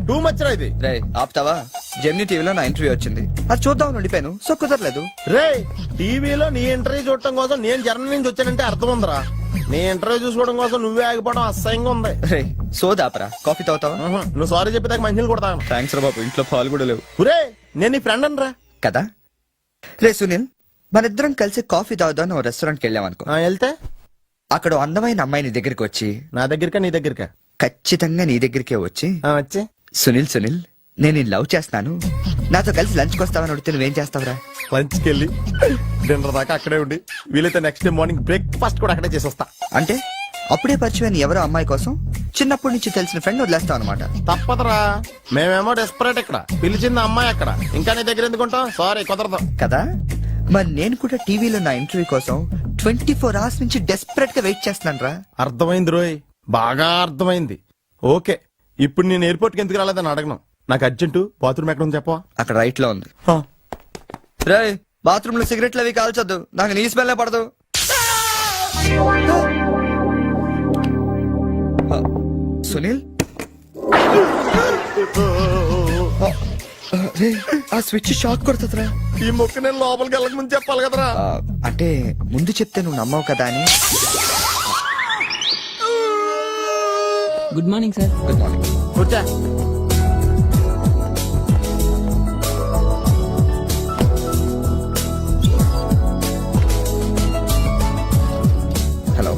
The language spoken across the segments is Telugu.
టూ మచ్ రా ఇది. రే ఆప్తావా? జెమినీ టీవీలో నా ఇంటర్వ్యూ వచ్చింది, అది చూద్దాం ఉండిపోయాను. సో కుదరలేదు. రే టీవీలో నీ ఇంటర్వ్యూ చూడటం కోసం నేను జర్మనీ నుంచి వచ్చానంటే అర్థం ఉందిరా. నీ ఇంటర్వ్యూ చూసుకోవడం కోసం నువ్వే ఆగిపోవడం అసహ్యంగా ఉంది. రే సోదాపరా, కాఫీ తాగుతావా? నువ్వు సారీ చెప్పేదాకా మంచినీళ్ళు కూడా తాగను. థ్యాంక్స్ రా బాబు, ఇంట్లో పాలు కూడా లేవు. రే నేను నీ ఫ్రెండ్ అని రా. కదా. రే సునీల్, మనిద్దరం కలిసి కాఫీ తాగుదాం ఓ రెస్టారెంట్కి వెళ్ళామనుకో. వెళ్తే అక్కడ అందమైన అమ్మాయి నీ దగ్గరికి వచ్చి, నా దగ్గరకా నీ దగ్గరకా? ఖచ్చితంగా నీ దగ్గరికే వచ్చి, వచ్చి సునీల్ సునీల్ నేను నిన్ను లవ్ చేస్తున్నాను, నాతో కలిసి లంచ్కి వస్తావని అడిగితే నువ్వేం చేస్తావురా? లంచ్కి వెళ్ళి డిన్నర్ దాకా అక్కడే ఉండి వీలైతే నెక్స్ట్ డే మార్నింగ్ బ్రేక్ఫాస్ట్ కూడా అక్కడే చేసి వస్తా. అంటే అప్పుడే పరిచయం ఎవరో అమ్మాయి కోసం చిన్నప్పటి నుంచి తెలిసిన ఫ్రెండ్ వదిలేస్తావు అనమాట. తప్పదురా, మేమేమో డెస్పరేట్ ఇక్కడ, పిలిచింది అమ్మాయి అక్కడ, ఇంకా నీ దగ్గర ఎందుకుంటాం? సారీ కుదరదు కదా. మరి నేను కూడా టీవీలో నా ఇంటర్వ్యూ కోసం 24 hours నుంచి డెస్పరేట్ గా వెయిట్ చేస్తున్నాను రా. అర్థమైంది రోయ్, బాగా అర్థమైంది. ఓకే, ఇప్పుడు నేను ఎయిర్పోర్ట్ కి ఎందుకు రాలేదని అడగను. నాకు అర్జెంటు బాత్రూమ్ ఎక్కడ ఉంది చెప్పవా? అక్కడ రైట్ లో ఉంది. రే బాత్రూమ్ లో సిగరెట్లు అవి కాల్చొద్దు, నాకు నీ స్మెల్ పడదు. సునీల్, ఆ స్విచ్ షాక్ కొడుతుందిరా. ఈ మొక్క నేను లోపలికి వెళ్ళక ముందు చెప్పాలి కదరా. అంటే ముందు చెప్తే నువ్వు నమ్మవు కదా అని. Good morning sir. Good morning. కూర్చో. హలో,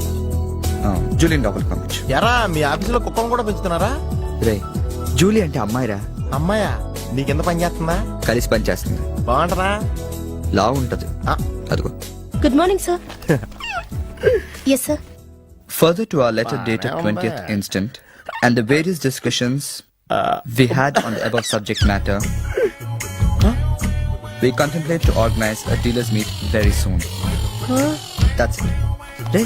జూలియన్ లోపలికి పంపించు. ఎరా మీ ఆఫీసులో కుక్కను కూడా పెంచుతున్నారా? రే జూలీ అంటే అమ్మాయిరా. అమ్మాయా? నీకెంత పని చేస్తుందా? కలిసి పని చేస్తుంది. బాగుంటరా? లా ఉంటది. అదిగో. Good morning sir. Yes sir. Further to our letter dated 20th instant and the various discussions we had on the above subject matter, we contemplate to organize a dealers meet very soon. That's it. రే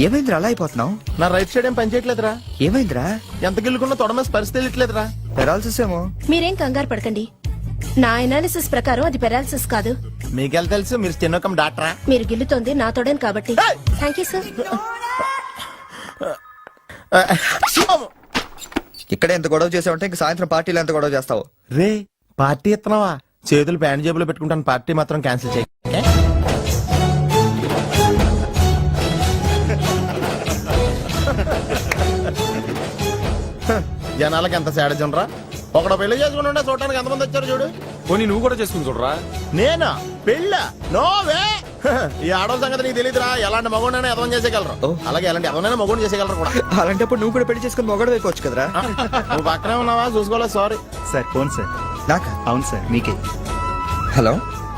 ఏమైందిరా అలా అయిపోతున్నావు? నా రైట్ సైడ్ ఏం పని చేయట్లేదురా. ఏమైందిరా? ఎంత గిల్లుకున్నా తొడమే స్పర్శ తెలియట్లేదురా. పెరాలసిస్ ఏమో. మీరేం కంగారు పడకండి, నా అనాలిసిస్ ప్రకారం అది పెరాలసిస్ కాదు. మీకెళ్ళ తెలుసు, మీరు స్టెనోకం డాక్టరా? మీరు గిల్లుతోంది నా తోడని కాబట్టి. Thank you sir. ఇక్కడ ఎంత గొడవ చేసావంటే ఇంక సాయంత్రం పార్టీలో ఎంత గొడవ చేస్తావు? రే పార్టీ ఇస్తున్నావా? చేతులు ప్యాంట్ జేబులో పెట్టుకుంటాను, పార్టీ మాత్రం క్యాన్సిల్ చేయ. జనాలకి ఎంత సాడజం రా. ఒకడు పెళ్లి చేసుకుంటుంటే చూడటానికి ఎంతమంది వచ్చారు చూడు. పోనీ నువ్వు కూడా చేసుకుని చూడరా. నేనా పెళ్ళ? నోవే. ఈ ఆడవాళ్ళ సంగతి నీకు తెలియదురా. ఎలాంటి మగోడైనా ఎదవం చేసేయగలరు, అలాగే ఎలాంటి ఎదవనైనా మగోడు చేసేయగలరు కూడా. అలాంటప్పుడు నువ్వు కూడా పెళ్లి చేసుకుని మొగడు అయిపోవచ్చు కదరా. నువ్వు పక్కనే ఉన్నావా? చూసుకోలేదు. Sorry sir. Phone sir. నాకా? అవును సార్, మీకే. హలో.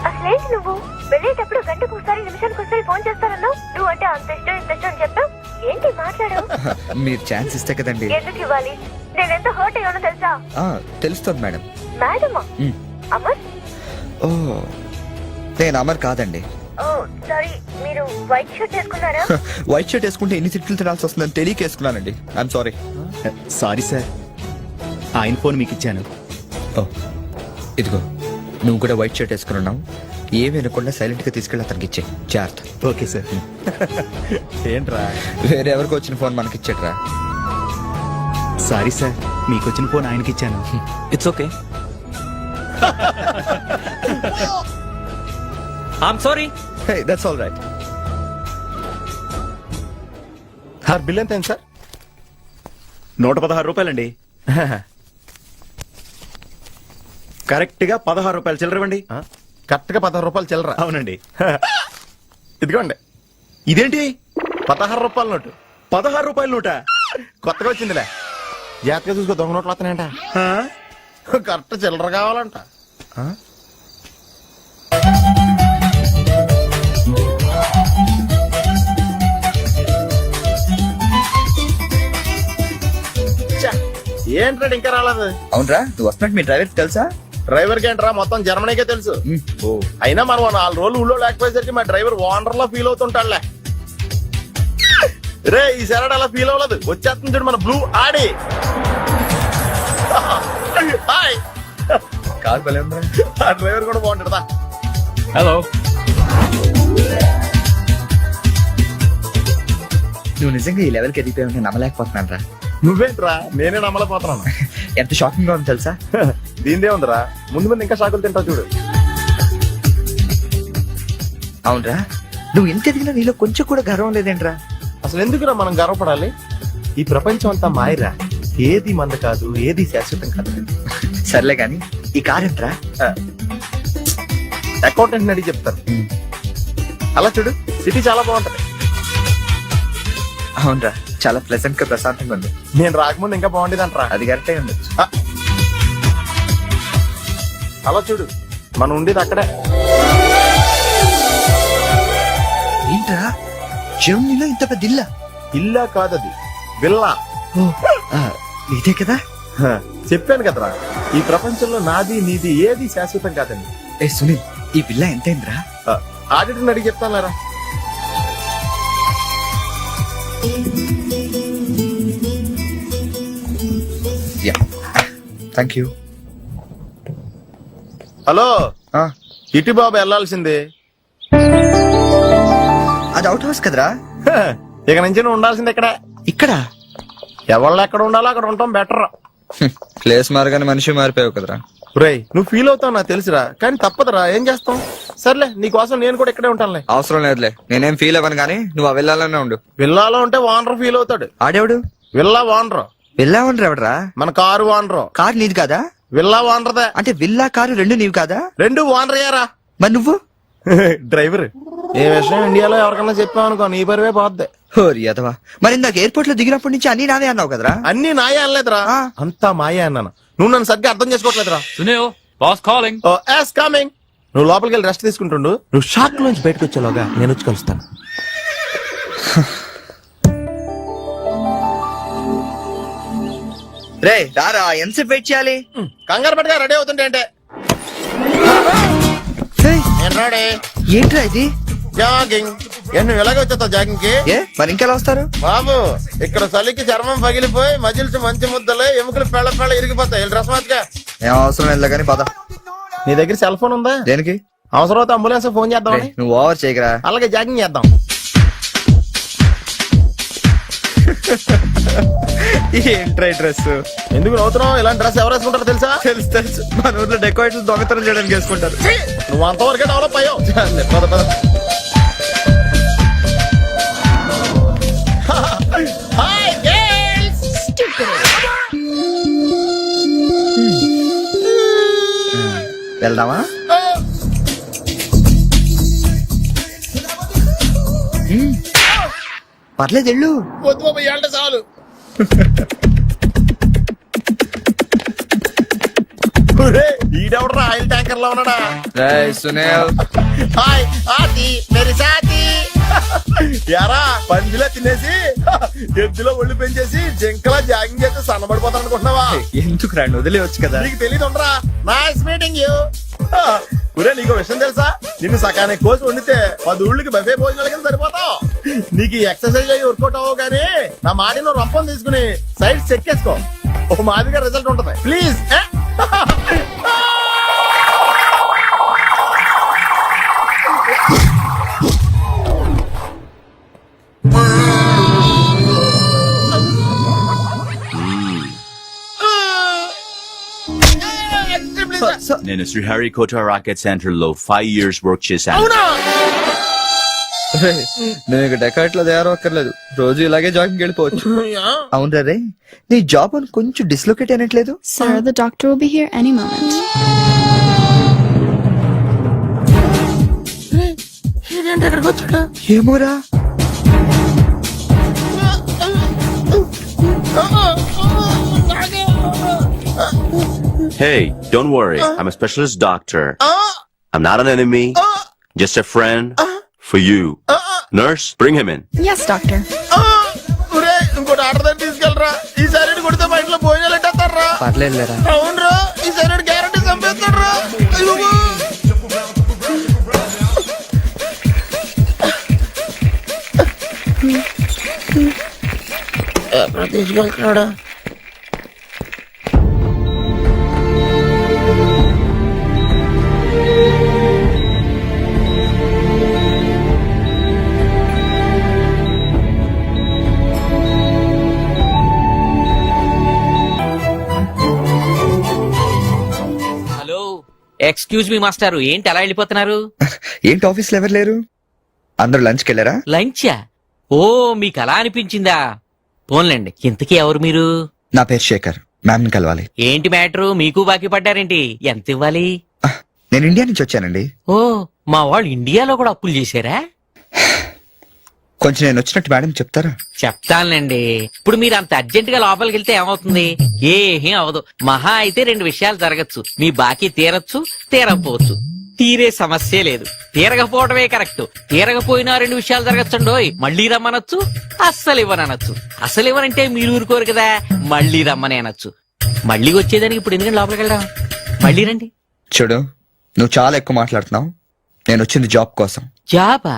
అసలేంటి నువ్వు వెళ్ళేటప్పుడు గంటకు ఒకసారి నిమిషానికి ఒకసారి ఫోన్ చేస్తానన్నావు. నువ్వు అంటే అంత ఇష్టం ఇంత ఇష్టం అని చెప్తావు. ఏంటి మాట్లాడు? మీరు ఛాన్స్ ఇస్తే కదండి. ఎందుకు ఇవ్వాలి? నేను ఎంత హర్ట్ అయ్యానో తెలుసా? తెలుస్తుంది మేడం. మేడమా? అమర్? ఓ నేను అమర్ కాదండి. ఓ సారీ, మీరు వైట్ షర్ట్ వేసుకున్నారా? వైట్ షర్ట్ వేసుకుంటే ఎన్ని తిట్లు తినాల్సి వస్తుందని తెలియక వేసుకున్నానండి. I'm sorry. సారీ సార్, ఆయన ఫోన్ మీకు ఇచ్చాను. ఓ ఇదిగో, నువ్వు కూడా వైట్ షర్ట్ వేసుకుని ఉన్నావు. ఏమి వినకుండా సైలెంట్ గా తీసుకెళ్ళి అతనికి ఇచ్చే. జాగ్రత్త. Okay sir. ఏంట్రా? వేరే ఎవరికి వచ్చిన ఫోన్ మనకి ఇచ్చేట్రా. సారీ సార్, మీకు వచ్చిన ఫోన్ ఆయనకి ఇచ్చాను. It's okay. I'm sorry. Hey that's all right. Sir bill ఎంత సార్? 116 రూపాయలండి. కరెక్ట్ గా 16 రూపాయలు చిల్లరవండి. కరెక్ట్ గా 16 రూపాయలు చిల్లరా? అవునండి. ఇదిగోండి. ఇదేంటి? 16 రూపాయల నోటు. 16 రూపాయల నోట? కొత్తగా వచ్చిందిలే. జాగ్రత్తగా చూసుకో, దొంగ నోట్లు వస్తున్నాయంట. కరెక్ట్ చిల్లర కావాలంట. ఏంట్రా ఇంకా రాలేదు? అవునరా, నువ్వు వస్తున్నట్టు మీ డ్రైవర్ తెలుసా? డ్రైవర్ కి ఏంట్రా, మొత్తం జర్మనీకే తెలుసు. అయినా మనం 4 రోజులు ఊళ్ళో లేకపోయేసరికి మా డ్రైవర్ ఓనర్ లో ఫీల్ అవుతుంటాడులే. రే ఈ సరడ్ అలా ఫీల్ అవ్వలేదు, వచ్చేస్తుంది చూడు మన బ్లూ ఆడి. హాయ్. కార్ భలే ఉందా? ఆ డ్రైవర్ కూడా బాగుంటాడా? హలో. నువ్వు నిజంగా ఈ లెవెల్కి ఎదిగిపోయావు, నేను నమ్మలేకపోతున్నాను రా. నువ్వేంట్రా నేనే నమ్మలేకపోతున్నాను. ఎంత షాకింగ్ గా ఉంది తెలుసా? దీనిదే ఉందిరా, ముందు ముందు ఇంకా షాకులు తింటావు చూడు. అవునరా, నువ్వు ఎంత ఎదిగినా నీలో కొంచెం కూడా గర్వం లేదేంట్రా? అసలు ఎందుకురా మనం గర్వపడాలి? ఈ ప్రపంచం అంతా మాయరా, ఏది మంద కాదు, ఏది శాశ్వతం కాదు. సర్లే గాని ఈ కార్ ఎంట్రా? అకౌంటెంట్ అడిగి చెప్తారు. అలా చూడు, సిటీ చాలా బాగుంటది. అవునరా, చాలా ప్లెజెంట్ గా ప్రశాంతంగా ఉంది. నేను రాకముందు ఇంకా బాగుండేదంటరా. అది కరెక్టే ఉండొచ్చు. అలా చూడు, మనం ఉండేది అక్కడే. ఏంట్రా జర్మనీలో ఇంత పెద్ద ఇల్లా? ఇల్లా కాదది, విల్లా. ఓ, ఇదే కదా. చెప్పాను కదరా, ఈ ప్రపంచంలో నాది నీది ఏది శాశ్వతం కాదండి. ఏ సునీల్, ఈ విల్లా ఎంతైందిరా? ఆడిటర్ అడిగి చెప్తాను. Yeah, thank you. హలో, ఇటు బాబు వెళ్ళాల్సిందే. అది అవుట్ హౌస్ కదరా? ఇక నుంచి నువ్వు ఉండాల్సింది ఇక్కడ. ఇక్కడ ఎవళ్ళు ఎక్కడ ఉండాలో అక్కడ ఉండటం బెటర్. ప్లేస్ మారగానే మనిషి మారిపోయావు కదరా? రేయ్, నువ్వు ఫీల్ అవుతావు నాకు తెలుసురా, కానీ తప్పదురా, ఏం చేస్తాం. సర్లే, నీకోసం నేను కూడా ఇక్కడే ఉంటానులే. అవసరం లేదులే, నేనేం ఫీల్ అవ్వను కానీ నువ్వు ఆ విల్లాలోనే ఉండు. విల్లాలో ఉంటే వానర్ ఫీల్ అవుతాడు. ఆడేవాడు? Villa owner. విల్లా ఉండరు ఎవడరా? మన కారు వానరు. కారు నీది కాదా? విల్లా వానరదే. అంటే విల్లా కారు రెండు నీవి కాదా? రెండు వానరయ్యారా. మరి నువ్వు డ్రైవర్. ఏ విషయం ఇండియాలో ఎవరికన్నా చెప్పావనుకో నీ పరివే పోద్ది. హోరి అదవా, మరి ఇందాక ఎయిర్పోర్ట్ లో దిగినప్పటి నుంచి అన్ని నావే అన్నావు కదరా? అన్ని నాయే అనలేదురా, అంతా మాయే అన్నాను. నువ్వు నన్ను సరిగ్గా అర్థం చేసుకోవట్లేదురా. Sunil, boss calling. కమింగ్. నువ్వు లోపలికి వెళ్ళి రెస్ట్ తీసుకుంటుండు. నువ్వు షాక్ నుంచి బయటకు వచ్చేలోగా నేను వచ్చి కలుస్తాను. రే రారా, ఎంతసేపు వెయిట్ చేయాలి? కంగారు పట్టుగా రెడీ అవుతుంటే అంటే నేను రెడీ. ఏంట్రా ఇది? జాగింగ్. నువ్వు ఎలాగ వచ్చేస్తావు జాగింగ్ కి? ఏ మరి ఇంకెలా వస్తారు? బాబు, ఇక్కడ చలికి చర్మం పగిలిపోయి మజిల్స్ మంచి ముద్దలే, ఎముకలు పెళ్ళ పెళ్ళ ఇరిగిపోతాయి. డ్రెస్ మార్చుగా. ఏం అవసరం లేదు కానీ పద. నీ దగ్గర సెల్ ఫోన్ ఉందా? దేనికి? అవసరం అయితే అంబులెన్స్ ఫోన్ చేద్దామని. నువ్వు ఓవర్ చేయకరా. అలాగే జాగింగ్ చేద్దాం. ఏంట్రా డ్రెస్? ఎందుకు నవ్వుతున్నావు? ఇలాంటి డ్రెస్ ఎవరు వేసుకుంటారో తెలుసా? తెలుసు తెలుసు, మన ఊర్లో డెకరేషన్ దొంగతనం చేయడానికి వేసుకుంటారు. నువ్వు అంతవరకే డెవలప్ అయ్యావు. పద పద. Hi girls. వెళ్దామా? పర్లేదు వెళ్ళు. వద్దు బాబు, ఇవాళ చాలు. ఈడెవడరా ఆయిల్ ట్యాంకర్ లో ఉన్నాడా? సునీల్, హాయ్ ఆది మేరీ సాథీ. యారా, పందిలా తినేసి ఎద్దులో ఒళ్ళు పెంచేసి జింకలా జాగింగ్ చేస్తే సన్నబడిపోతాను అనుకుంటున్నావా? ఎందుకు రండి, వదిలేవచ్చు కదా. నీకు తెలియదు ఉండరా. Nice meeting you. ఒరే, నీకు విషయం తెలుసా? నిన్ను సకానికి కోసి వండితే 10 ఊళ్ళకి బఫే భోజనాల కింద సరిపోతావు. నీకు ఎక్సర్సైజ్ అయ్యి వర్కౌట్ అవ్వవు కానీ నా మాట నువ్వు రంపం తీసుకుని సైడ్ చెక్ చేసుకో. ఒక మాదిరిగా రిజల్ట్ ఉంటది. ప్లీజ్. నేను శ్రీహరికోట రాకెట్ సెంటర్ లో 5 years వర్క్ చేశాను. అవునా? నేను ఇక డెకాట్ లో తయారవక్కర్లేదు, రోజు ఇలాగే జాగింగ్ వెళ్ళిపోవచ్చు. అవును రే, నీ జాబ్ అని కొంచెం dislocate అయినట్లేదు? Sir, the doctor will be here any moment. ఏమోరా. Hey, don't worry. I'm a specialist doctor. I'm not an enemy. Just a friend for you. Nurse, bring him in. Yes, doctor. ఇంకోటి ఆర్డర్ దగ్గర తీసుకెళ్ళరా. ఈసారి కొడితే మా ఇంట్లో భోజనాలు ఎట్టేస్తారా? పర్లేదురా. అవునరా, ఈసారి గ్యారంటీ చంపేస్తాడరా. ఎక్కడ తీసుకెళ్తున్నాడా? ఎక్స్క్యూజ్ మీ మాస్టారు, ఏంటి అలా వెళ్ళిపోతున్నారు? ఏంటి ఆఫీస్లో ఎవరు లేరు? అందరూ లంచ్కి వెళ్ళారా? లంచా? ఓ, మీకు అలా అనిపించిందా? పోన్లేండి, ఇంతకీ ఎవరు మీరు? నా పేరు శేఖర్, మ్యామ్ ని కలవాలి. ఏంటి మ్యాటరు, మీకు బాకీ పడ్డారేంటి? ఎంత ఇవ్వాలి? నేను ఇండియా నుంచి వచ్చానండి. ఓ, మా వాళ్ళు ఇండియాలో కూడా అప్పులు చేశారా? కొంచెం నేను వచ్చినట్టు మేడం చెప్తారా? చెప్తానులేండి. ఇప్పుడు మీరు అంత అర్జెంట్ గా లోపలికి వెళ్తే ఏమవుతుంది? ఏమీ అవదు. మహా అయితే 2 విషయాలు జరగచ్చు. మీ బాకీ తీరచ్చు, తీరకపోవచ్చు. తీరే సమస్య లేదు, తీరకపోవడమే కరెక్ట్. తీరకపోయినా 2 విషయాలు జరగచ్చండోయ్. మళ్ళీ రమ్మనొచ్చు, అస్సలు ఇవ్వనొచ్చు. అసలు ఇవ్వనంటే మీరు ఊరుకోరు కదా, మళ్ళీ రమ్మని అనొచ్చు. మళ్ళీ వచ్చేదానికి ఇప్పుడు ఎందుకంటే లోపలికి వెళ్దాం. మళ్ళీ రండి. చూడు, నువ్వు చాలా ఎక్కువ మాట్లాడుతున్నావు. నేను వచ్చింది జాబ్ కోసం. జాబా?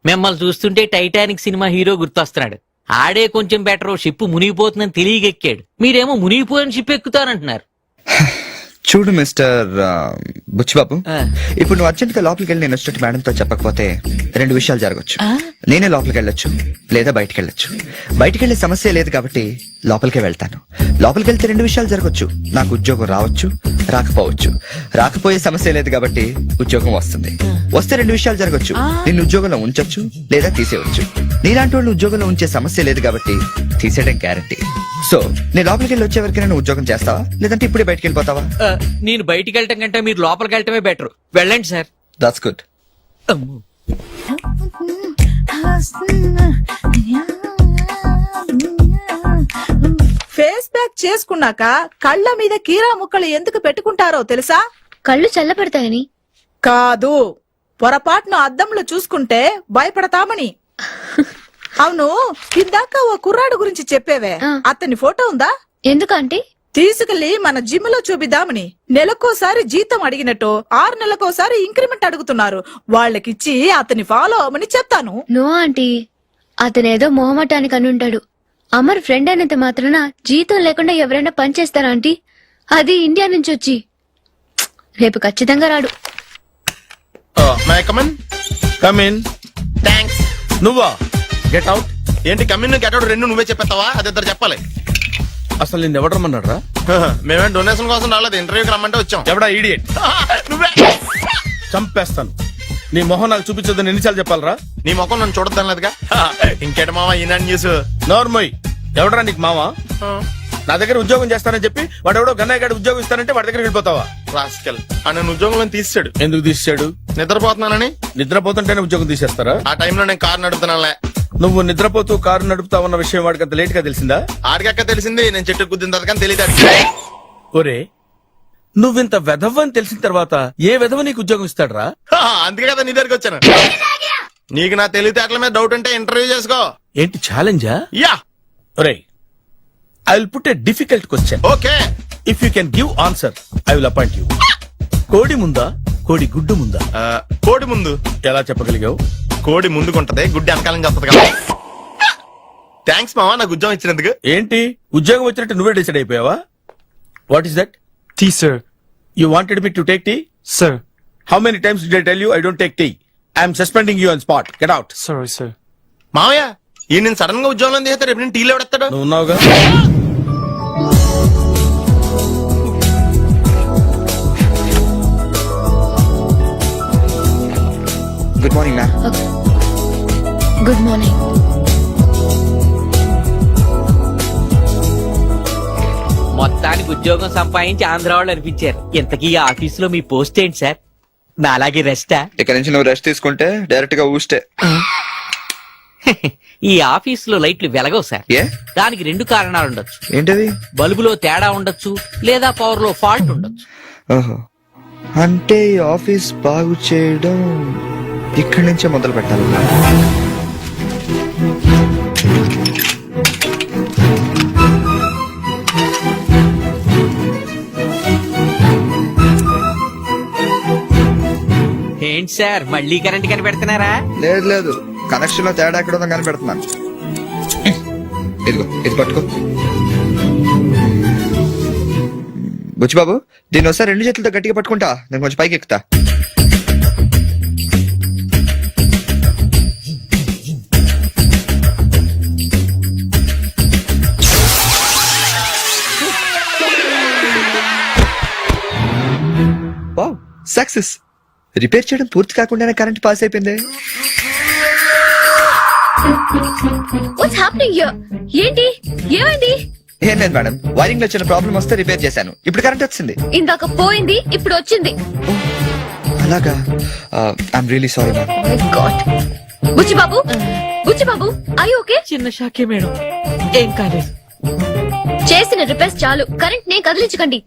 మిమ్మల్ని చూస్తుంటే టైటానిక్ సినిమా హీరో గుర్తొస్తున్నాడు. ఆడే కొంచెం బెటర్, షిప్ మునిగిపోతుందని తెలియగెక్కాడు. మీరేమో మునిగిపోయిన షిప్ ఎక్కుతానంటున్నారు. చూడు మిస్టర్ బుచ్చిబాబు, ఆ. ఇప్పుడు నువ్వు అర్జెంట్ గా లోపలికి వెళ్ళి నేను వచ్చినట్టు మేడంతో చెప్పకపోతే 2 విషయాలు జరగచ్చు. ఆ? నేనే లోపలికి వెళ్ళొచ్చు, లేదా బయటికి వెళ్ళొచ్చు. బయటికి వెళ్ళే సమస్య లేదు కాబట్టి లోపలికే వెళ్తాను. లోపలికి వెళ్తే 2 విషయాలు జరగచ్చు. నాకు ఉద్యోగం రావచ్చు, రాకపోవచ్చు. రాకపోయే సమస్య లేదు కాబట్టి ఉద్యోగం వస్తుంది. వస్తే 2 విషయాలు జరగచ్చు. నిన్ను ఉద్యోగంలో ఉంచొచ్చు, లేదా తీసేయవచ్చు. నీలాంటి వాళ్ళు ఉద్యోగంలో ఉంచే సమస్య లేదు కాబట్టి తీసేయడం గ్యారంటీ. సో నేను లోపలికి వెళ్ళి వచ్చే వరకు నేను ఉద్యోగం చేస్తావా, లేదంటే ఇప్పుడే బయటికి వెళ్ళిపోతావా? నేను బయటికి వెళ్ళటం కంటే మీరు లోపలికి వెళ్ళటమే బెటర్. వెళ్ళండి sir. That's good. Face pack చేసుకున్నాక కళ్ళ మీద కీరా ముక్కలు ఎందుకు పెట్టుకుంటారో తెలుసా? కళ్ళు చల్లబడతాయని. కాదు, పొరపాటును అద్దంలో చూసుకుంటే భయపడతామని. అవును, ఇందాక ఓ కుర్రాడు గురించి చెప్పేవే, ఆ. అతని ఫోటో ఉందా? ఎందుకంటే తీసుకెళ్లి మన జిమ్ లో చూపిద్దామని. నెలకోసారి జీతం అడిగినట్టు 6 నెలకోసారి ఇంక్రిమెంట్ అడుగుతున్నారు. వాళ్ళకిచ్చి అతని ఫాలో అవ్వమని చెప్తాను. నో ఆంటీ, అతనేదో మొహమాటానికి అనుంటాడు. అమర్ ఫ్రెండ్ అయినంత మాత్రాన జీతం లేకుండా ఎవరైనా పనిచేస్తారా ఆంటీ? అది ఇండియా నుంచి వచ్చి. రేపు ఖచ్చితంగా రాడు. My come on come in. థ్యాంక్స్. నువ్వా? Get out. ఏంటి కమిన్ గెట్ అవుట్ 2 నువ్వే చెప్పేస్తావా? అది ఇద్దరు చెప్పాలి. అసలు నేను ఎవరు రమ్మన్నాడు రా? మేమే డొనేషన్ కోసం రాలేదు, ఇంటర్వ్యూకి రమ్మంటే వచ్చాం. ఎవడా ఈడియట్? నువ్వే. చంపేస్తాను. నీ మొహం నాకు చూపించొద్దని ఎన్నిసార్లు చెప్పాలరా? నీ ముఖం నన్ను చూడద్దాం లేదుగా. ఇంకేట మామ ఈనాడు న్యూస్. నోర్మోయ్, ఎవడరా నీకు మావా? నా దగ్గర ఉద్యోగం చేస్తానని చెప్పి వాడు ఎవడో గన్నయ్య గారి ఉద్యోగం ఇస్తానంటే వాడి దగ్గర వెళ్ళిపోతావా? రాస్కెల్. ఆ నన్ను ఉద్యోగంలో తీసాడు. ఎందుకు తీసాడు? నిద్రపోతున్నానని. నిద్రపోతుంటేనే ఉద్యోగం తీసేస్తారా? ఆ టైంలో నేను కారు నడుపుతున్నానులే. నువ్వు నిద్రపోతూ కారు నడుపుతావన్న విషయం వాడికి అంత లేట్ గా తెలిసిందా? ఆడికక్క తెలిసింది, నేను చెట్టు గుద్దిన తర్వాత కానీ తెలియదు. ఒరే, నువ్వింత వెధవ్ అని తెలిసిన తర్వాత ఏ వెధవ నీకు ఉద్యోగం ఇస్తాడరా? అందుకే కదా నీ దగ్గరికి వచ్చాను. నీకు నా తెలివితేటల మీద డౌట్ ఉంటే ఇంటర్వ్యూ చేసుకో. ఏంటి ఛాలెంజా? యా. ఒరే, I will put a difficult question. Okay. If you can give answer I will appoint you. కోడి ముందా, కోడి గుడ్డు ముందా? కోడి ముందు. ఎలా చెప్పగలిగావు? కోడి ముందుకుంటది, గుడ్డి వెనకాలం చేస్తుంది కదా. థ్యాంక్స్ మావా నాకు ఉద్యోగం ఇచ్చినందుకు. ఏంటి ఉద్యోగం వచ్చినట్టు నువ్వే డిసైడ్ అయిపోయావా? What is that? Tea, sir. You wanted me to take tea? Sir. How many times did I tell you I don't take tea? I am suspending you on spot. Get out. Sorry, sir. మావయ్య ఈ నేను సడన్ గా ఉద్యోగంలో చేస్తే రేపు నేను టీలో ఎవడెత్తాడు? నువ్వు ఉన్నావుగా. Good morning ma'am. Good morning. మొత్తానికి ఉద్యోగం సంపాదించి ఆంధ్ర వాళ్ళు అనిపించారు. ఇంతకీ ఈ ఆఫీసులో మీ పోస్ట్ ఏంటి సార్? నా అలాగే రెస్టా? ఇక్కడ నుంచి నువ్వు రెస్ట్ తీసుకుంటే డైరెక్ట్ గా ఊస్తే. ఈ ఆఫీసులో లైట్లు వెలగవు సార్. ఏ? దానికి 2 కారణాలు ఉండొచ్చు. ఏంటది? బల్బులో తేడా ఉండొచ్చు, లేదా పవర్ లో ఫాల్ట్ ఉండొచ్చు. ఓహో, అంటే ఈ ఆఫీస్ బాగు చేయడం ఇక్కడి నుంచే మొదలు పెట్టాలి. ఏంటి సార్ మళ్ళీ కరెంట్ కనిపెడుతున్నారా? లేదు లేదు, కనెక్షన్ లో తేడా ఎక్కడ ఉందో కనిపెడుతున్నాను. ఇదిగో ఇది పట్టుకో. బుచ్చిబాబు, దీన్ని ఒకసారి 2 చేతులతో గట్టిగా పట్టుకుంటా, నేను కొంచెం పైకి ఎక్కుతా. Wow, success. రిపేర్ చేయడం పూర్తి కాకుండానే కరెంట్ పాస్ అయిపోయింది. What's happening here? ఏంటి, ఏమైంది? ఏం లేదు మేడం, వైరింగ్ లో చిన్న ప్రాబ్లం వస్తే రిపేర్ చేశాను. ఇప్పుడు కరెంట్ వచ్చింది. ఇందాక పోయింది, ఇప్పుడు వచ్చింది. అలాగా? I'm really sorry madam. My God. Buchchibabu, Buchchibabu, I okay? చిన్న షాకే మేడం, ఏం కాలేదు. చేసిన రిపేర్స్ చాలు, కరెంట్ నే కదిలించకండి.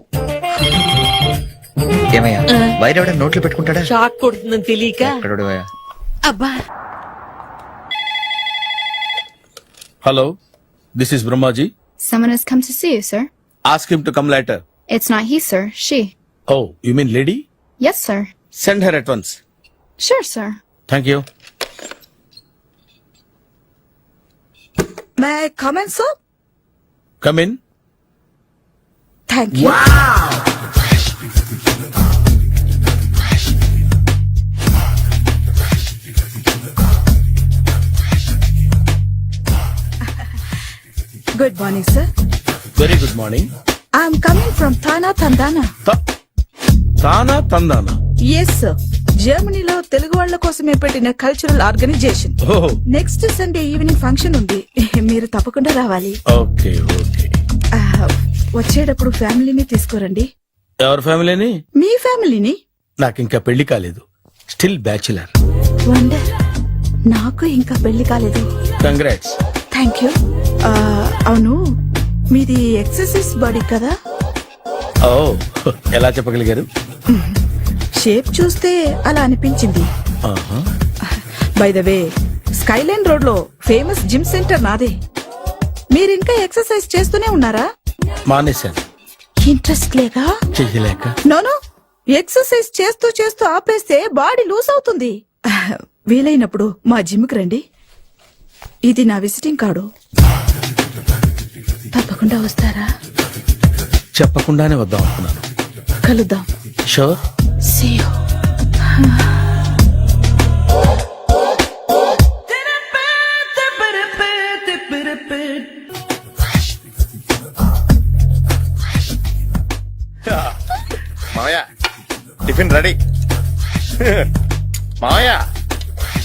ఏమయ్యా, వైర్ ఎవడైనా నోట్లో పెట్టుకుంటాడా? షాక్ కొడుతుందని తెలియక. ఎక్కడోడవయ్యా? అబ్బా, hello, this is Brahmaji. Someone has come to see you, sir. Ask him to come later. It's not he, sir. She. Oh, you mean lady? Yes, sir. Send her at once. Sure, sir. Thank you. May come in sir? Come in. Thank you. Good morning sir. Very good morning. I'm coming from థానా తందానా. తానా తందానా? ఎస్ సార్, జర్మనీలో తెలుగు వాళ్ళ కోసమే పెట్టిన కల్చరల్ ఆర్గనైజేషన్. ఓహో, నెక్స్ట్ సండే ఈవినింగ్ ఫంక్షన్ ఉంది, మీరు తప్పకుండా రావాలి. Okay okay. వచ్చేటప్పుడు ఫ్యామిలీని తీసుకురండి. ఎవరి ఫ్యామిలీని? మీ ఫ్యామిలీని. నాకు ఇంకా పెళ్లి కాలేదు, స్టిల్ బ్యాచులర్. వండర్, నాకు ఇంకా పెళ్లి కాలేదు. కంగ్రాట్స్. Thank you. అవును, మీది ఎక్సర్సైజ్ బాడీ కదా? ఓ, ఎలా చెప్పగలిగారు? షేప్ చూస్తే అలా అనిపించింది. By the way, Skyline road లో ఫేమస్ జిమ్ సెంటర్ నాదే. మీరు ఇంకా ఎక్సర్సైజ్ చేస్తూనే ఉన్నారా? మానేశాను, ఇంట్రెస్ట్ లేక? చెయ్యలేక. నోను, ఎక్సర్సైజ్ చేస్తూ చేస్తూ ఆపేస్తే బాడీ లూజ్ అవుతుంది. వీలైనప్పుడు మా జిమ్ కి రండి. ఇది నా విజిటింగ్ కార్డు. తప్పకుండా వస్తారా? చెప్పకుండానే వద్దాం అనుకున్నాను. కలుద్దాం. షూర్. See you. మామయ్య, టిఫిన్ రెడీ. మామయ్య,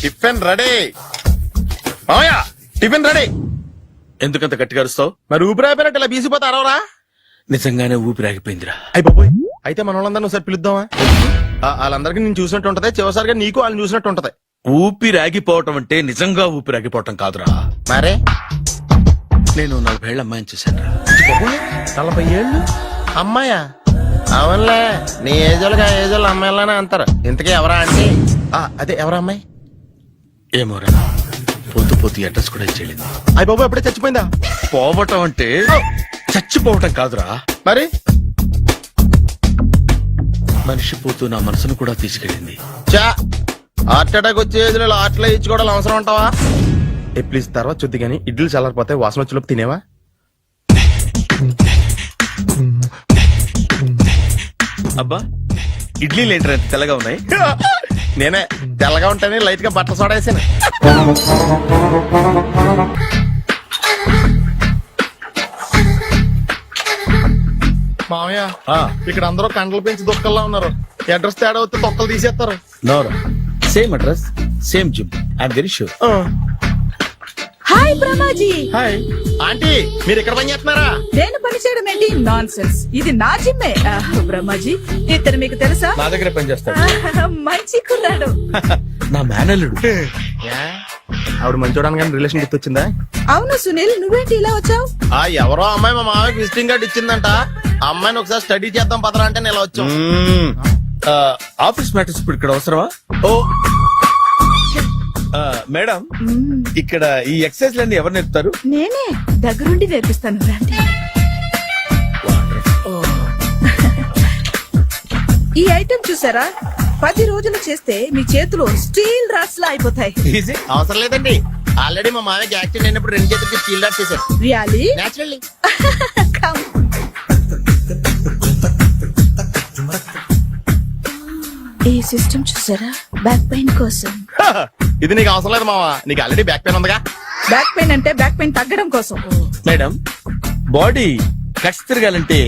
టిఫిన్ రెడీ. మామయ్య, టిఫిన్ రెడీ. ఎందుకంత గట్టిగా అరుస్తావు? మరి ఊపిరి అయిపోయినట్టు ఇలా బీసిపోతే అరవరా? నిజంగానే ఊపిరాగిపోయిందిరా. అయిపోయి అయితే మన వాళ్ళందరినీ ఒకసారి పిలుద్దామా? వాళ్ళందరికీ నేను చూసినట్టు ఉంటది, చివరిసారిగా నీకు వాళ్ళని చూసినట్టు ఉంటది. ఊపిరాగిపోవటం అంటే నిజంగా ఊపిరాగిపోవటం కాదురా. మరే నేను 40 ఏళ్ల అమ్మాయిని చూశాను. 40 ఏళ్ళు అమ్మాయా? అవునులే, నీ ఏజోళ్ళకి ఆ ఏజోళ్ళు అమ్మాయిలానే అంటారు. ఇంతకీ ఎవరా అంటే? అదే ఎవరా అమ్మాయి? ఏమోరా, పోతూ పోతూ అడ్రస్ కూడా ఇచ్చేళ్ళింది. అయ్య బాబు, ఎప్పుడే చచ్చిపోయిందా? పోవటం అంటే చచ్చిపోవటం కాదురా, మరి మనిషి పోతూ నా మనసును కూడా తీసుకెళ్ళింది. చా, హార్ట్ అటాక్ వచ్చే ఏజ్లో హార్ట్లో ఇచ్చుకోవడం అవసరం ఉంటావా? ప్లీజ్ తర్వాత చూద్ది కానీ ఇడ్లీలు చల్లారిపోతే వాసన వచ్చేలోపు తినేవా? అబ్బా, ఇడ్లీలు ఏంటంటే తెల్లగా ఉన్నాయి? నేనే తెల్లగా ఉంటానే లైట్ గా బట్టలు సోడా వేసాను. మామయ్య, ఇక్కడ అందరూ కండలు పెంచి దుక్కల్లా ఉన్నారు. అడ్రస్ తేడా వస్తే తొక్కలు తీసేస్తారు. నోరా, same address, same gym. I'm very sure. Hi Brahmaji. Hi aunty, మీరు ఇక్కడ పని చేస్తున్నారా? నేను పని చేయడం ఏంటి? నాన్ సెన్స్, ఇది నా జిమ్మే. బ్రహ్మాజీ, ఇతను మీకు తెలుసా? నా దగ్గర పని చేస్తాడు. మంచి కుర్రాడు. నా మేనల్లుడు. ఆవిడ మంచి చూడడానికి రిలేషన్ గుర్తొచ్చిందా? అవును సునీల్, నువ్వేంటి ఇలా వచ్చావు? ఎవరో అమ్మాయి మా మామయ్యకి విజిటింగ్ కార్డు ఇచ్చిందంట. ఆ అమ్మాయిని ఒకసారి స్టడీ చేద్దాం పదరా అంటే నేను ఇలా వచ్చాం. ఆఫీస్ మ్యాటర్స్ ఇప్పుడు ఇక్కడ అవసరమా? ఓ మేడం, ఇక్కడ ఈ ఎక్సర్సైజ్ లన్నీ ఎవరు నేర్పుతారు? నేనే దగ్గరుండి నేర్పిస్తాను, రండి. ఈ ఐటెం చూసారా? 10 రోజులు చేస్తే మీ చేతులు స్టీల్ రాట్స్ లా అయిపోతాయి. ఈజీ. అవసరం లేదండి, ఆల్రెడీ మా మామయ్యకి యాక్సిడెంట్ అయినప్పుడు 2 చేతులకి స్టీల్ డాట్ చేశారు. రియాలీ? నేచురల్లీ. ఈ సిస్టమ్ చూసారా? బ్యాక్ పెయిన్ కోసం. ఇది నీకు అవసరం లేదు మావా, నీకు ఆల్రెడీ బ్యాక్ పెయిన్ ఉందిగా. బ్యాక్ పెయిన్ అంటే బ్యాక్ పెయిన్ తగ్గడం కోసం. మేడం, బాడీ కట్స్ తిరగాలంటే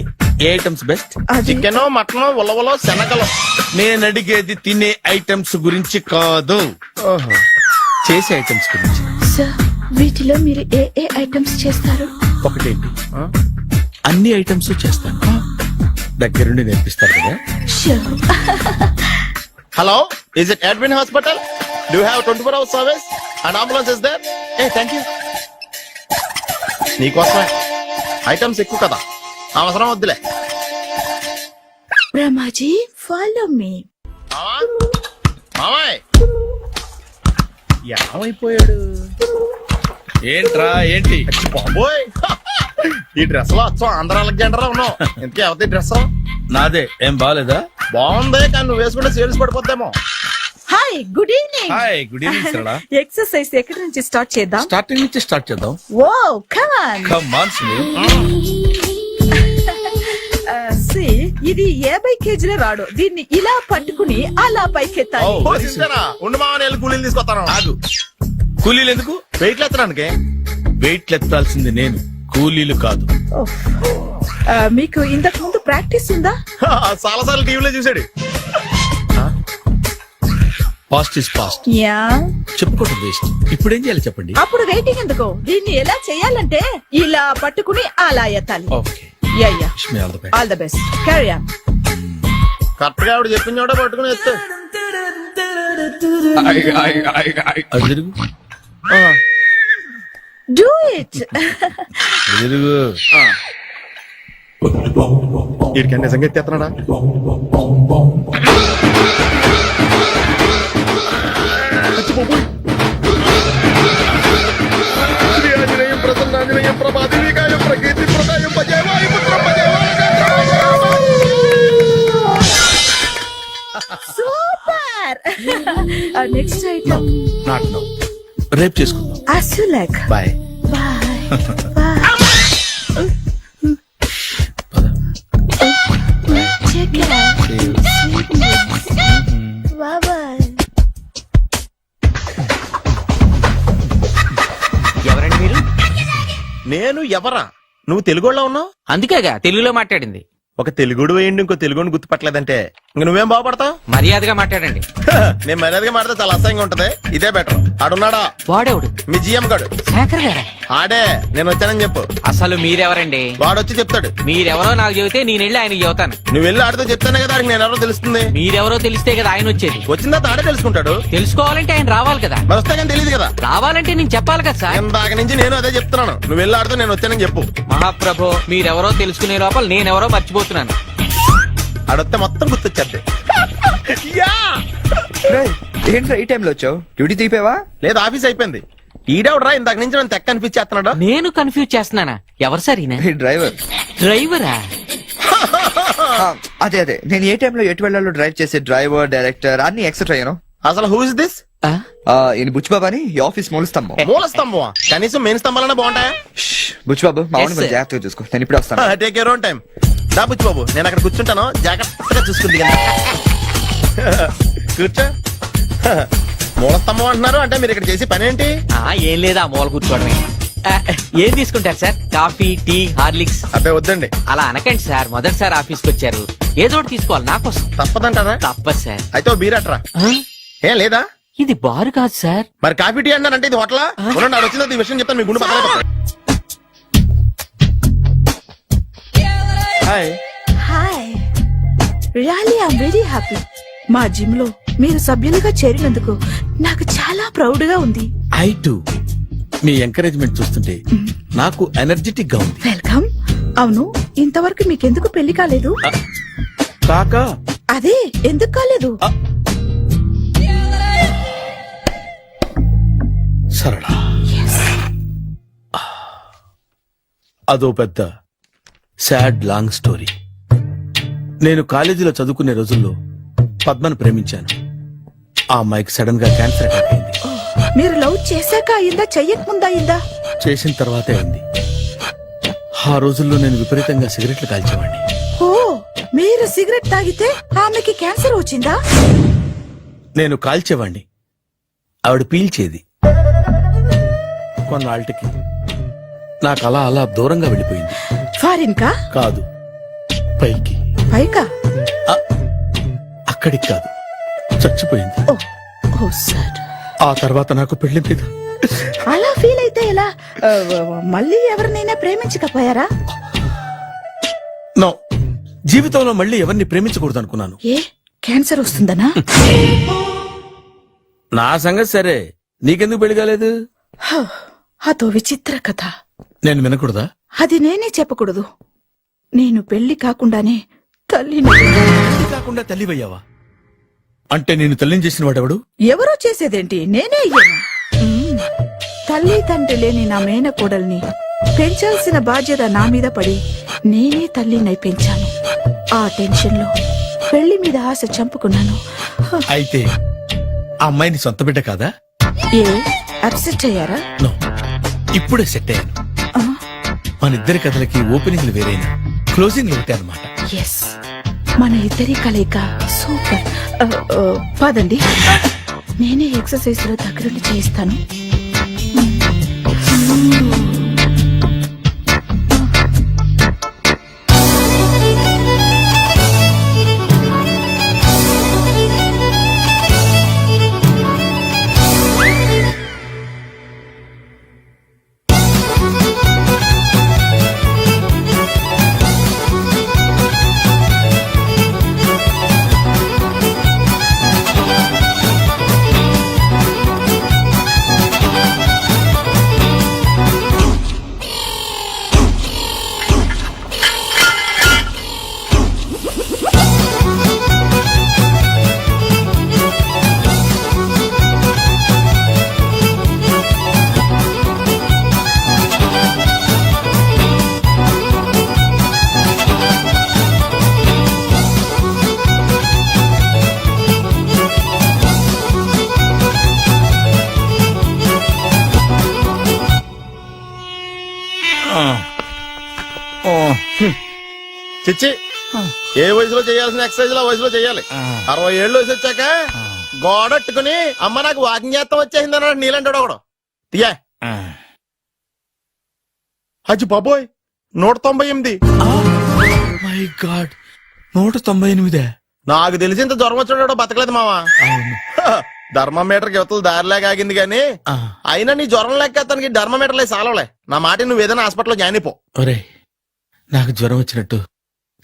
ఏ ఐటమ్స్ బెస్ట్? అది చికెన్ మటన్ ఉలవలో శనగలు. నేను అడిగేది తినే ఐటమ్స్ గురించి కాదు, చేసే ఐటమ్స్ గురించి. సార్ వీటిలో మీరు ఏ ఏ ఐటమ్స్ చేస్తారు? ఒకటేంటి, అన్ని ఐటమ్స్ చేస్తాను. దగ్గరుండి నేర్పిస్తారు కదా. Sure. Hello, is it admin hospital? Do have 24 hours service and ambulance is there? A thank you. నీకోసమే ఐటమ్స్ ఎక్కువ కదా, అవసరం వద్దులే. Brahmaji follow me. మామాయ్ ఏమైపోయాడు? ఏంట్రా ఏంటి? బాబోయ్, ఈ డ్రెస్ లో వచ్చాం ఆంధ్ర అలెగ్జాండర్ ఉన్నావు. ఇంతకీ ఎవరి డ్రెస్? నాదే. ఏం బాగాలేదా? బాగుంది, కానీ నువ్వు వేసుకుంటే సేల్స్ పడిపోద్దేమో. Hi good evening. Hi good evening Sarala. Exercise ఎక్కడి నుంచి స్టార్ట్ చేద్దాం? స్టార్టింగ్ నుంచి స్టార్ట్ చేద్దాం. Oh come on. Come on Sunil. ఇది 50 కేజీల రాడు. దీన్ని ఇలా పట్టుకుని అలా పైకెత్తాలి. Oh. ఓ, చూసారా? ఉండు మామ, నేను కూలీలు తీసుకొస్తాను. ఆగు, కూలీలు ఎందుకు? వెయిట్ ఎత్తడానికి. వెయిట్ లెత్తాల్సింది నేను, కూలీలు కాదు. మీకు ఇంతకు ముందు ప్రాక్టీస్ ఉందా? చాలా సార్లు టీవీలో చూసాడు. Past is past, yeah. చెప్పుకోవటం వేస్ట్. ఇప్పుడు ఏం చేయాలి చెప్పండి. అప్పుడు వెయిటింగ్ ఎందుకు? దీన్ని ఎలా చేయాలంటే ఇలా పట్టుకుని అలా ఎత్తాలి. Okay, yeah yeah. Wish me all the best. All the best. Carry on. Correct గా ఆవిడ చెప్పిన చోట పట్టుకుని ఎత్తు. అటు తిరుగు, డూ ఇట్. అటు తిరుగు. వీడికి నిజంగా ఎత్తేస్తున్నాడా? Super. Next item not no, రేపు చేసుకుందాం. as you like. Bye. Bye. Bye. Check it out. Bye bye. ఎవరండి మీరు? నేను ఎవరా? నువ్వు తెలుగులో ఉన్నావు. అందుకేగా తెలుగులో మాట్లాడింది. ఒక తెలుగుడు వేయండి, ఇంకో తెలుగుని గుర్తుపట్టలేదంటే ఇంక నువ్వేం బాగుపడతావు? మర్యాదగా మాట్లాడండి. నేను మర్యాదగా మాట్లాడితే చాలా అసహ్యంగా ఉంటది. ఇదే బెటర్. ఆడున్నాడా? వాడేవుడు? మీ జిఎం గాడు. శేఖర్ గారా? ఆడే. నేను వచ్చానని చెప్పు. అసలు మీరెవరండి? వాడు వచ్చి చెప్తాడు. మీరెవరో నాకు చెబితే నేను వెళ్ళి ఆయనకి చెబుతాను. నువ్వు వెళ్ళి ఆడితో చెప్తానే కదా ఆడికి నేను ఎవరో తెలుస్తుంది. మీరెవరో తెలిస్తే కదా ఆయన వచ్చేది. వచ్చిందా ఆడే తెలుసుకుంటాడు. తెలుసుకోవాలంటే ఆయన రావాలి కదా. మరి వస్తే కానీ తెలియదు కదా. రావాలంటే నేను చెప్పాలి కదా సార్. ఇందాక నుంచి నేను అదే చెప్తున్నాను. నువ్వు వెళ్ళి ఆడితో నేను వచ్చానని చెప్పు. మహాప్రభు, మీరెవరో తెలుసుకునే లోపల నేనెవరో మర్చిపోతున్నాను. ఆడొస్తే మొత్తం గుర్తొచ్చేద్ది. ఏంట్రా ఈ టైంలో వచ్చావు? డ్యూటీ తీపావా? లేదు, ఆఫీస్ అయిపోయింది. ఈడెవడరా ఇందాక నుంచి నన్ను తెక్క అనిపించేస్తున్నాడు. నేను కన్ఫ్యూజ్ చేస్తున్నానా? ఎవరు సార్ ఈయన? డ్రైవర్. డ్రైవరా? అదే అదే, నేను ఏ టైంలో ఎటు వెళ్ళాలో డ్రైవ్ చేసే డ్రైవర్, డైరెక్టర్ అన్ని ఎక్సెట్రా యూనో. అసలు హూ ఇస్ దిస్? ఈయన బుచ్చిబాబు అని ఈ ఆఫీస్ మూల స్తంభం. మూల స్తంభం? కనీసం మెయిన్ స్తంభాలనే బాగుంటాయా? బుచ్చిబాబు మా Yes, sir. జాగ్రత్తగా చూసుకో, నేను ఇప్పుడు వస్తాను. Take your own time. దా బుచ్చి బాబు, నేను అక్కడ కూర్చుంటాను, జాగ్రత్తగా చూసుకుంది. కూర్చో. మూల స్తంభం అంటున్నారు అంటే మీరు ఇక్కడ చేసే పని ఏంటి? ఏం లేదా, మూల కూర్చోవడమే. ఏం తీసుకుంటారు సార్? Coffee, tea, Horlicks? అబ్బే వద్దండి. అలా అనకండి సార్, మొదటిసారి ఆఫీస్కి వచ్చారు, ఏదో ఒకటి తీసుకోవాలి నా కోసం. తప్పదంటారా? తప్పదు సార్. అయితే ఓ బీర్ అట్రా. ఏం లేదా? ఇది బారు కాదు సార్. మరి కాఫీ టీ అన్నారంటే ఇది హోటలా? ఉండండి, ఆడ వచ్చిందో ఈ విషయం చెప్తాను, మీ గుండె పక్కన. Hi. Hi. Really I'm very happy. మా జిమ్ లో మీరు సభ్యులుగా చేరినందుకు నాకు చాలా ప్రౌడ్ గా ఉంది. I to. మీ ఎంకరేజ్మెంట్ చూస్తుంటే నాకు ఎనర్జెటిక్ గా ఉంది. వెల్కమ్. అవును, ఇంతవరకు మీకెందుకు పెళ్లి కాలేదు? కాకా అదే ఎందుకు కాలేదు? సరళ, అదో పెద్ద సాడ్ లాంగ్ స్టోరీ. నేను కాలేజీలో చదువుకునే రోజుల్లో పద్మను ప్రేమించాను. ఆ అమ్మాయికి సడన్ గా క్యాన్సర్ అటాక్ అయింది. మీరు లవ్ చేశాక అయిందా, చెయ్యక ముందా అయిందా? చేసిన తర్వాతే అయింది. ఆ రోజుల్లో నేను విపరీతంగా సిగరెట్లు కాల్చేవాడిని. ఓ, మీరు సిగరెట్ తాగితే ఆమెకి క్యాన్సర్ వచ్చిందా? నేను కాల్చేవాణ్ణి, ఆవిడ పీల్చేది. కొన్నాళ్ళకి నాకు అలా అలా దూరంగా వెళ్ళిపోయింది. ఫారిన్ కా? కాదు, పైకి పైకా అక్కడికి కాదు, చచ్చిపోయింది. ఓ ఓ సార్, ఆ తర్వాత నాకు పెళ్లి మీద అలా ఫీల్ అయితే ఎలా? మళ్ళీ ఎవరినైనా ప్రేమించకపోయారా? నో, జీవితంలో మళ్ళీ ఎవరిని ప్రేమించకూడదు అనుకున్నాను. ఏ క్యాన్సర్ వస్తుందనా? నా సంగతి సరే, నీకెందుకు పెళ్లి కాలేదు? హ, అదో విచిత్ర కథ. నేను వినకూడదా? అది నేనే చెప్పకూడదు. నేను పెళ్లి కాకుండానే తల్లిని. పెళ్లి కాకుండా తల్లివయ్యావా? అంటే నేను తల్లిని చేసిన వాడెవడు? ఎవరో చేసేదేంటి, నేనే అయ్యాను. తల్లి తండ్రి లేని నా మేనకోడల్ని పెంచాల్సిన బాధ్యత నా మీద పడి నేనే తల్లినై పెంచాను. ఆ టెన్షన్ లో పెళ్లి మీద ఆశ చంపుకున్నాను. హ, అయితే ఆ అమ్మాయిని సొంత బిడ్డ కాదా? ఏ అప్సెట్ అయ్యారా? నో, ఇప్పుడే సెట్ అయ్యాను. ఆ, మన ఇద్దరి కథలకి ఓపెనింగ్లు వేరైనా క్లోజింగ్లు ఒకటే అనమాట. ఎస్, మన ఇద్దరి కలయిక సూపర్. పదండి, నేనే ఎక్సర్సైజ్ లో దగ్గరుండి చేయిస్తాను. చిచ్చి, ఏ వయసులో చేయాల్సిన ఎక్సర్సైజ్ ఆ వయసులో చేయాలి. 60 ఏళ్ళు వయసు వచ్చాక గోడట్టుకుని అమ్మ నాకు వాకింగ్ చేస్తాం వచ్చేసింది అన్నాడు నీలంటాడు ఒకడు. తీయా అచ్చి బాబోయ్, 198. My God, 198. నాకు తెలిసి ఇంత జ్వరం వచ్చాడో బతకలేదు మావా. ధర్మమీటర్ కి యువతలు దారిలాగా ఆగింది గానీ అయినా నీ జ్వరం లెక్క అతనికి ధర్మమీటర్లే సాలవలే. నా మాట నువ్వు ఏదైనా హాస్పిటల్లో జాయిన్ అయిపో. ఒరే, నాకు జ్వరం వచ్చినట్టు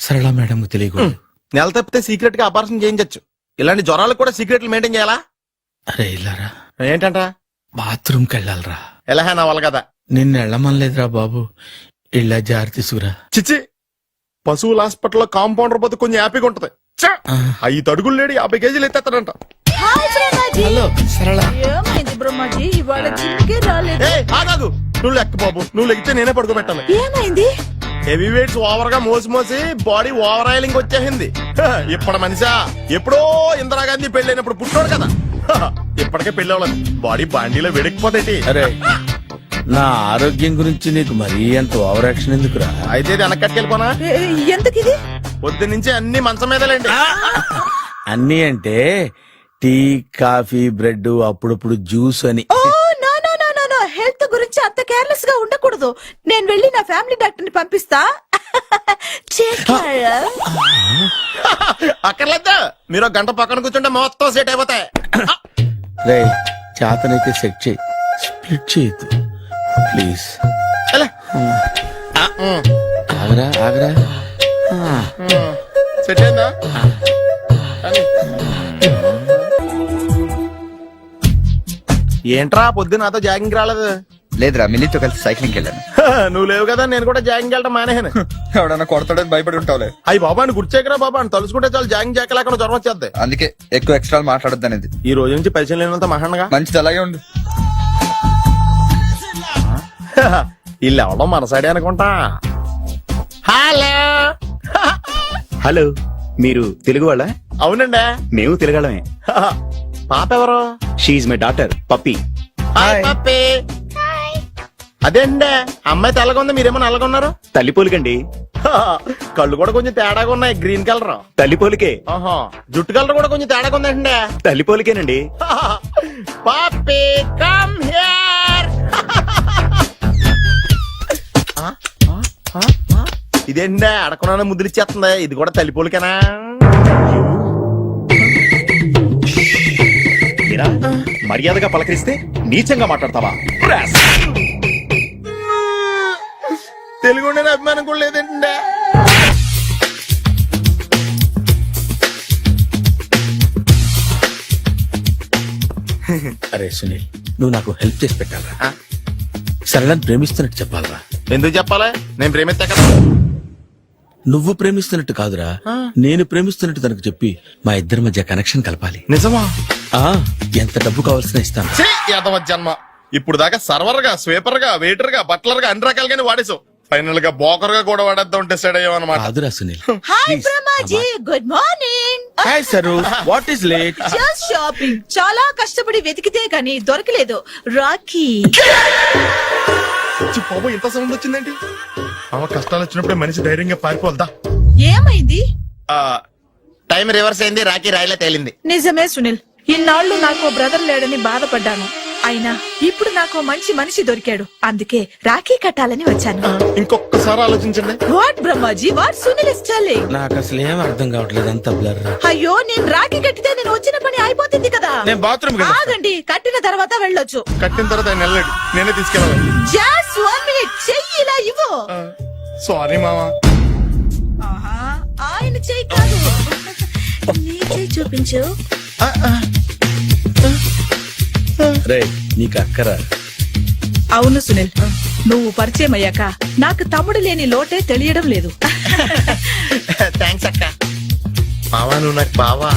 సరళ మేడం తెలియకూడదు. నెల తప్పితే సీక్రెట్ గా ఆపరేషన్ చేయించచ్చు. ఇలాంటి జ్వరాలకు కూడా సీక్రెట్లు మెయింటైన్ చేయాలా? అరే ఇల్లారా, ఏంటంట? బాత్రూమ్కి వెళ్ళాలరా. ఎలా నా వాళ్ళ కదా. నిన్ను వెళ్ళమనలేదురా బాబు, ఇళ్ళ జారి తీసుకురా. చిచ్చి, పశువుల హాస్పిటల్లో కాంపౌండర్ పోతే కొంచెం హ్యాపీగా ఉంటది. 5 అడుగులు లేడి 50 కేజీలు ఎత్తేస్తాడంట. హలో సరళ. ఏమైంది బ్రహ్మాజీ, ఇవాళ జిమ్కే రాలేదు? ఆగాదు, నువ్వు లెక్క బాబు. నువ్వు లెక్కితే నేనే పడుకోబెట్టాలి. ఏమైంది? హెవీ వెయిట్స్ ఓవర్ గా మోసి మోసి బాడీ ఓవర్ ఆయిలింగ్ వచ్చేసింది. ఇప్పుడు మనిషా ఎప్పుడో ఇందిరాగాంధీ పెళ్ళైనప్పుడు పుట్టాడు కదా, ఇప్పటికే పెళ్లి అవ్వలేదు. బాడీ బాండీలో వెడికిపోతేటి. అరే, నా ఆరోగ్యం గురించి నీకు మరీ అంత ఓవర్ యాక్షన్ ఎందుకురా? అయితే ఇది వెనక్కట్టుకెళ్ళిపోనా? ఎందుకు ఇది? పొద్దు నుంచి అన్ని మంచం మీదలేండి. అన్ని అంటే టీ, కాఫీ, బ్రెడ్, అప్పుడప్పుడు జ్యూస్ అని. Oh no no no no no, health గురించి అంత కేర్లెస్ గా ఉండకూడదు. నేను వెళ్ళి నా ఫ్యామిలీ డాక్టర్ ని పంపిస్తా. అక్కర్లేదు, మీరు 1 గంట పక్కన కూర్చుంటే మొత్తం సెట్ అయిపోతాయి. రే, చేతనైతే సెట్ చేయి, స్ప్లిట్ చేయొద్దు ప్లీజ్. ఎలా? ఆగరా ఆగరా. సెట్ అయిందా? ఏంట్రా పొద్దు నాతో జాగింగ్ రాలేదు? లేదురా, మిల్లీతో కలిసి సైక్లింగ్ వెళ్ళాను. నువ్వు లేవు కదా, నేను కూడా జాగింగ్ వెళ్ళడం మానేహాను. ఎవడన్నా కొడతాడని భయపడి ఉంటావులే. అయ్యి బాబా అని గుర్చేకరా బాబా అని తలుసుకుంటే చాలు జాగింగ్ చేయలేకుండా జ్వరం వచ్చేద్ది. అందుకే ఎక్కువ ఎక్స్ట్రా మాట్లాడద్దు అనేది. ఈ రోజు నుంచి పరిచయం లేనంత మహాన్గా మంచిది, అలాగే ఉండు. వీళ్ళు ఎవడం మనసాడే అనుకుంటా. హలో హలో, మీరు తెలుగు వాళ్ళ? అవునండి, మేము తెలుగాళ్ళమే. పాప ఎవరు? She's my daughter Pappi. Hi Pappi. అదేండి, అమ్మాయి తెల్లగా ఉంది, మీరేమో నల్లగా ఉన్నారు. తల్లిపోలికండి. కళ్ళు కూడా కొంచెం తేడాగా ఉన్నాయి, గ్రీన్ కలర్. తల్లిపోలికే. ఆహా, జుట్టు కలర్ కూడా కొంచెం తేడాగా ఉందండి. తల్లిపోలికేనండి. పప్పి కమ్ హియర్. ఇదేంటే అడగకుండా ముద్రిచ్చేస్తుంది, ఇది కూడా తల్లిపోలికేనా? మీరా మర్యాదగా పలకరిస్తే నీచంగా మాట్లాడతావా? తెలుగు ఉండే అభిమానం కూడా లేదేంటే. అరే సునీల్, నువ్వు నాకు హెల్ప్ చేసి పెట్టాలరా. సరళని ప్రేమిస్తున్నట్టు చెప్పాలరా. ఎందుకు చెప్పాలి? నేను ప్రేమిస్తా కదా. నువ్వు ప్రేమిస్తున్నట్టు కాదురా, నేను ప్రేమిస్తున్నట్టు తనకు చెప్పి మా ఇద్దరి మధ్య కనెక్షన్ కలపాలి. నిజమా? ఆ ఎంత డబ్బు కావాల్సిన ఇస్తాను. ఛీ, యాదవ జన్మ. ఇప్పుడు దాకా సర్వర్ గా, స్వీపర్ గా, వెయిటర్ గా, బట్లర్ గా అన్ని రకాలుగానే వాడేసావు. ఫైనల్ గా బోకర్ గా కూడా వాడేద్దాం డిసైడ్ అయ్యామన్నమాట. కాదురా Sunil. Hi Brahmaji, good morning. Hi sir, what is late? Just shopping. చాలా కష్టపడి వెతికితే గానీ దొరకలేదు. రాఖీ. బాబు ఇంత సౌండ్ వచ్చిందేంటి? ఆమె కష్టాలు వచ్చినప్పుడే మనిషి ధైర్యంగా పారిపోల్దా. ఏమైంది? టైం రివర్స్ అయింది, రాఖీ రాయిలా తేలింది. నిజమే సునీల్, ఇన్నాళ్ళు నాకు బ్రదర్ లేడని బాధపడ్డాను. అయినా ఇప్పుడు నాకు మంచి మనిషి దొరికాడు. అందుకే రాఖీ కట్టాలని వచ్చాను. ఇంకొకసారి ఆలోచించండి. What Brahmaji, what Sunil is telling? నాకు అసలు ఏం అర్థం కావట్లేదు, అంత బ్లర్. అయ్యో, నేను రాఖీ కట్టితే నేను వచ్చిన పని అయిపోతుంది కదా. నేను బాత్రూమ్ ఆగండి, కట్టిన తర్వాత వెళ్ళొచ్చు. కట్టిన తర్వాత ఆయన వెళ్ళాడు, నేనే తీసుకెళ్ళాలి. జస్ట్ 1 minute, చెయ్యి ఇలా ఇవ్వు. సారీ మామా. ఆహా, ఆయన చెయ్యి కాదు, నీ చెయ్యి చూపించు. రే నీకు అక్కరా. అవును సునీల్, నువ్వు పరిచయం అయ్యాక నాకు తమ్ముడు లేని లోటే తెలియడం లేదు. థ్యాంక్స్ అక్క. మావా నువ్వు నాకు బావా.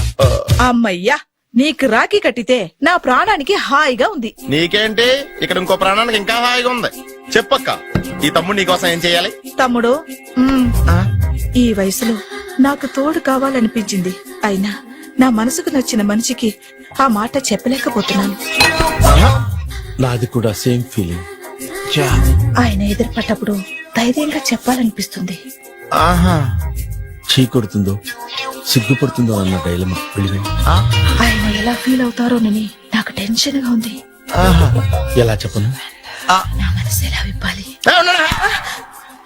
అమ్మయ్యా, నీకు రాఖీ కట్టితే నా ప్రాణానికి హాయిగా ఉంది. నీకేంటి, ఇక్కడ ఇంకో ప్రాణానికి ఇంకా హాయిగా ఉంది. చెప్పక్క, ఈ తమ్ముడు నీకోసం ఏం చెయ్యాలి? తమ్ముడు, ఈ వయసులో నాకు తోడు కావాలనిపించింది. అయినా నా మనసుకు నచ్చిన మనిషికి ఆ మాట చెప్పలేకపోతున్నాను. నాది కూడా సేమ్ ఫీలింగ్. ఆయన ఎదురుపడ్డప్పుడు ధైర్యంగా చెప్పాలనిపిస్తుంది. చీకొడుతుందో సిగ్గుపడుతుందో అన్న డైలమా. ఆయన ఎలా ఫీల్ అవుతారోనని నాకు టెన్షన్ గా ఉంది. ఎలా చెప్పను? నా మనసు ఎలా విప్పాలి?